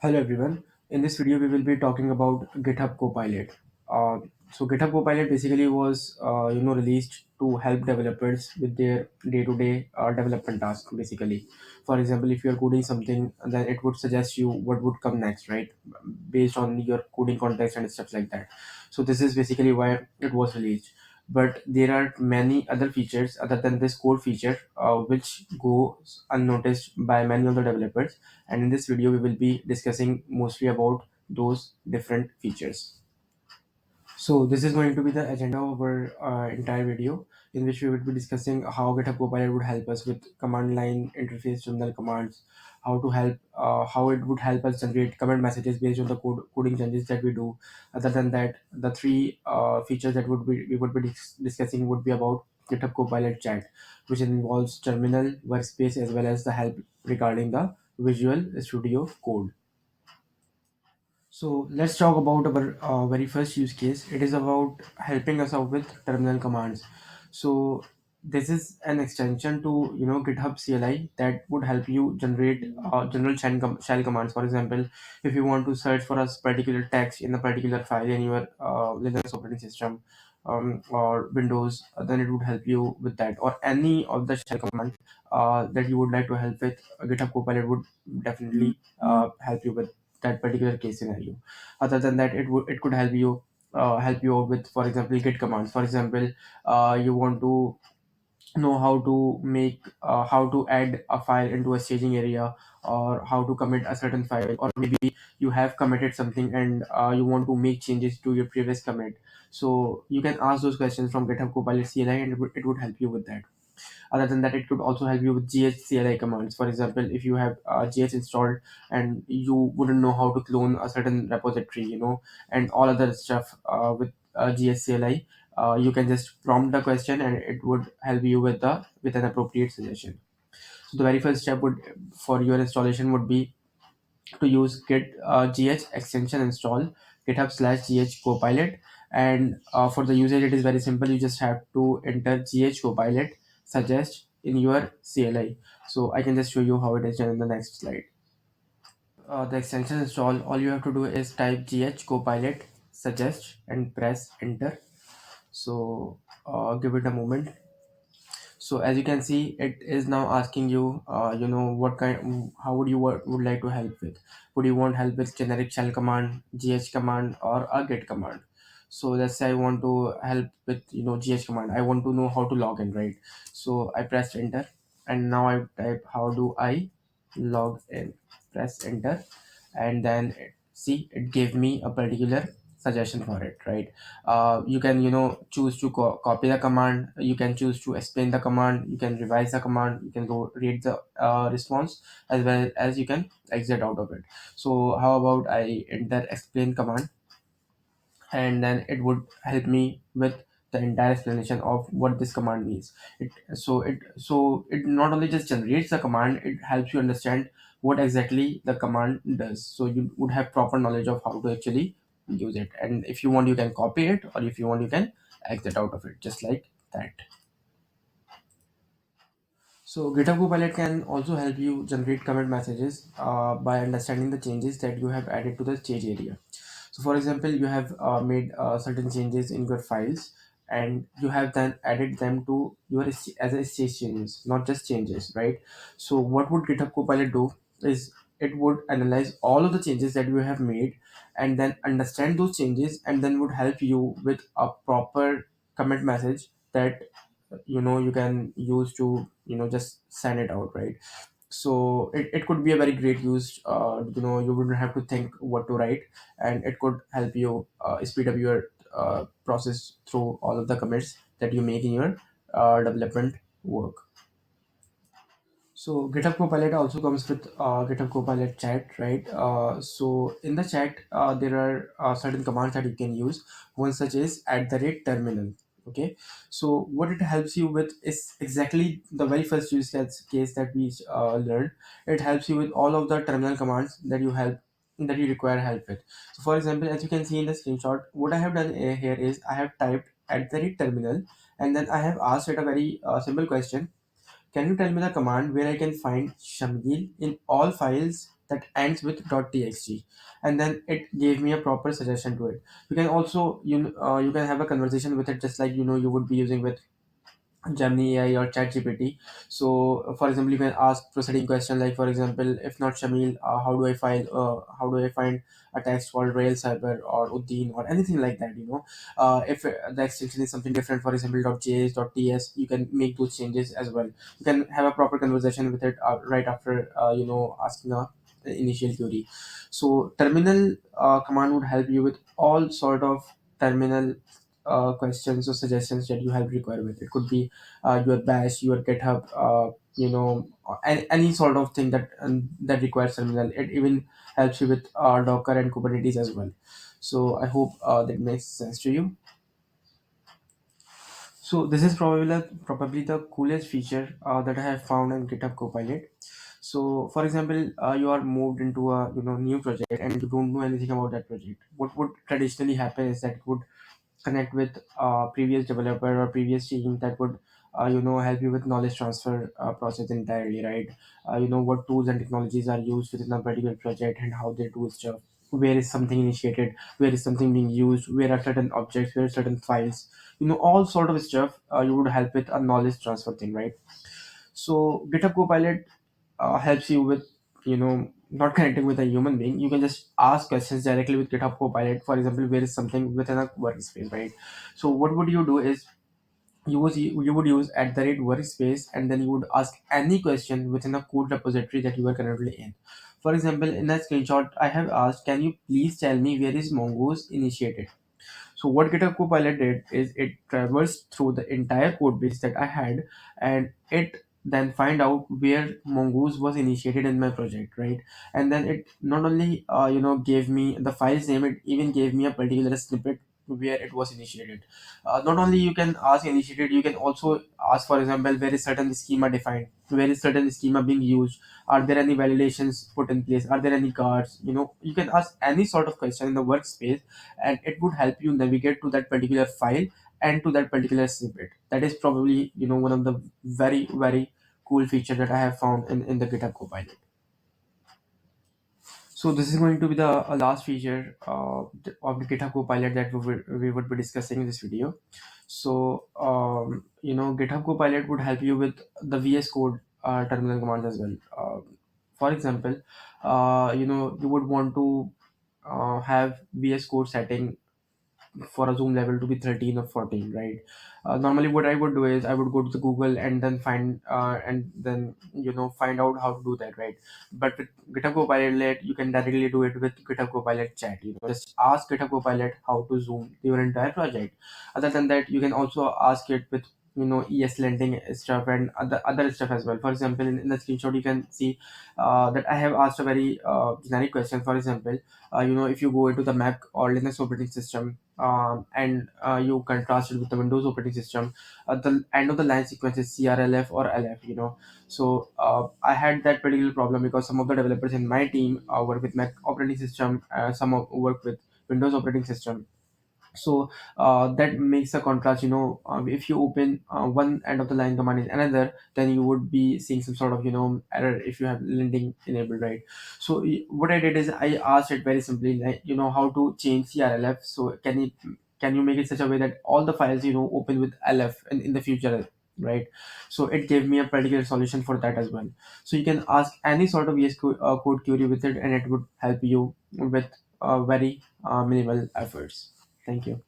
Hello everyone. In this video, we will be talking about GitHub Copilot. Uh, GitHub Copilot basically was released to help developers with their day-to-day development task. Basically, for example, if you are coding something, then it would suggest you what would come next, right, based on your coding context and stuff like that. So this is basically why it was released. But there are many other features other than this core feature, which goes unnoticed by many of the developers, and in this video we will be discussing mostly about those different features. So this is going to be the agenda of our entire video, in which we will be discussing how GitHub Copilot would help us with command line interface terminal commands, how it would help us generate command messages based on the coding changes that we do. Other than that, the three features that we would be discussing would be about GitHub Copilot Chat, which involves terminal, workspace, as well as the help regarding the Visual Studio Code. So let's talk about our very first use case. It is about helping us out with terminal commands. So this is an extension to GitHub CLI that would help you generate general shell commands. For example, if you want to search for a particular text in a particular file in your Linux operating system, or Windows, then it would help you with that, or any of the shell command that you would like to help with. GitHub Copilot would definitely help you with that particular case scenario. Other than that, it could help you out with, for example, git commands. For example, you want to know how to add a file into a staging area, or how to commit a certain file, or maybe you have committed something and you want to make changes to your previous commit. So you can ask those questions from GitHub Copilot CLI, and it would help you with that. Other than that, it could also help you with GHCLI commands. For example, if you have GH installed and you wouldn't know how to clone a certain repository, and all other stuff with GHCLI, you can just prompt the question and it would help you with an appropriate suggestion. So the very first step would for your installation would be to use git gh extension install github/gh copilot. And for the usage, it is very simple. You just have to enter gh copilot suggest in your CLI. So I can just show you how it is done in the next slide. The extension install, all you have to do is type gh copilot suggest and press enter. So give it a moment. So as you can see, it is now asking you, what how would like to help with. Would you want help with generic shell command, gh command, or a git command? So let's say I want to help with gh command. I want to know how to log in, right? So I pressed enter, and now I type how do I log in. Press enter, and then see, it gave me a particular suggestion for it, right? You can choose to copy the command, you can choose to explain the command, you can revise the command, you can go read the response, as well as you can exit out of it. So how about I enter explain command, and then it would help me with the entire explanation of what this command means. It not only just generates the command, it helps you understand what exactly the command does, so you would have proper knowledge of how to actually use it. And if you want, you can copy it, or if you want, you can exit out of it, just like that. So GitHub Copilot can also help you generate commit messages by understanding the changes that you have added to the stage area. So for example, you have made certain changes in your files, and you have then added them to your as a stage changes, not just changes, right? So what would GitHub Copilot do is it would analyze all of the changes that you have made, and then understand those changes, and then would help you with a proper commit message that you can use to just send it out, right? So it could be a very great use. You wouldn't have to think what to write, and it could help you speed up your process through all of the commits that you make in your development work. So GitHub Copilot also comes with GitHub Copilot Chat, right? So in the chat, there are certain commands that you can use. One such is @terminal. Okay, so what it helps you with is exactly the very first case that we learned. It helps you with all of the terminal commands that you require help with. So for example, as you can see in the screenshot, what I have done here is I have typed @terminal, and then I have asked it a very simple question. Can you tell me the command where I can find Shamil in all files that ends with .txt, and then it gave me a proper suggestion to it. You can also you can have a conversation with it, just like you would be using with Gemini AI or ChatGPT. So, for example, you can ask proceeding question like, for example, if not Shamil, how do I find a text called Rail Cyber or Uddin or anything like that? If the extension is something different, for example, .js, .ts, you can make those changes as well. You can have a proper conversation with it right after asking a initial query. So, terminal command would help you with all sort of terminal questions or suggestions that you have required with. It could be your bash, your GitHub, any sort of thing that requires terminal. It even helps you with Docker and Kubernetes as well. So I hope that makes sense to you. So this is probably the coolest feature that I have found in GitHub Copilot. So, for example, you are moved into a new project and you don't know anything about that project. What would traditionally happen is that it would connect with previous developer or previous team that would help you with knowledge transfer process entirely, right? What tools and technologies are used within a particular project and how they do stuff. Where is something initiated, where is something being used, where are certain objects, where are certain files, all sort of stuff. You would help with a knowledge transfer thing, right? So GitHub Copilot helps you with not connecting with a human being. You can just ask questions directly with GitHub Copilot. For example, where is something within a workspace, right? So what would you do is you would use @workspace, and then you would ask any question within a code repository that you are currently in. For example, in that screenshot I have asked, can you please tell me where is mongoose initiated? So what GitHub Copilot did is it traversed through the entire code base that I had, and it then find out where Mongoose was initiated in my project, right? And then it not only gave me the file's name, it even gave me a particular snippet where it was initiated. Not only you can ask initiated, you can also ask, for example, where is certain schema defined, where is certain schema being used, are there any validations put in place, are there any guards? You can ask any sort of question in the workspace, and it would help you navigate to that particular file and to that particular snippet. That is probably one of the very very cool feature that I have found in the GitHub Copilot. So this is going to be the last feature of the GitHub Copilot that we would be discussing in this video. So GitHub Copilot would help you with the VS Code terminal commands as well. For example, you would want to have VS Code setting for a zoom level to be 13 or 14, right? Normally what I would do is I would go to the Google and then find out how to do that, right? But with GitHub Copilot you can directly do it with GitHub Copilot Chat. Just ask GitHub Copilot how to zoom your entire project. Other than that, you can also ask it with ES lending stuff and other stuff as well. For example, in the screenshot you can see that I have asked a very generic question. For example, if you go into the Mac or Linux operating system, and you contrast it with the Windows operating system, the end of the line sequence is CRLF or LF. So I had that particular problem because some of the developers in my team work with Mac operating system, work with Windows operating system. So that makes a contrast. If you open one end of the line command in another, then you would be seeing some sort of error if you have lending enabled, right? So what I did is I asked it very simply, like, how to change CRLF. So can you make it such a way that all the files open with LF in the future, right? So it gave me a particular solution for that as well. So you can ask any sort of code query with it, and it would help you with very minimal efforts. Thank you.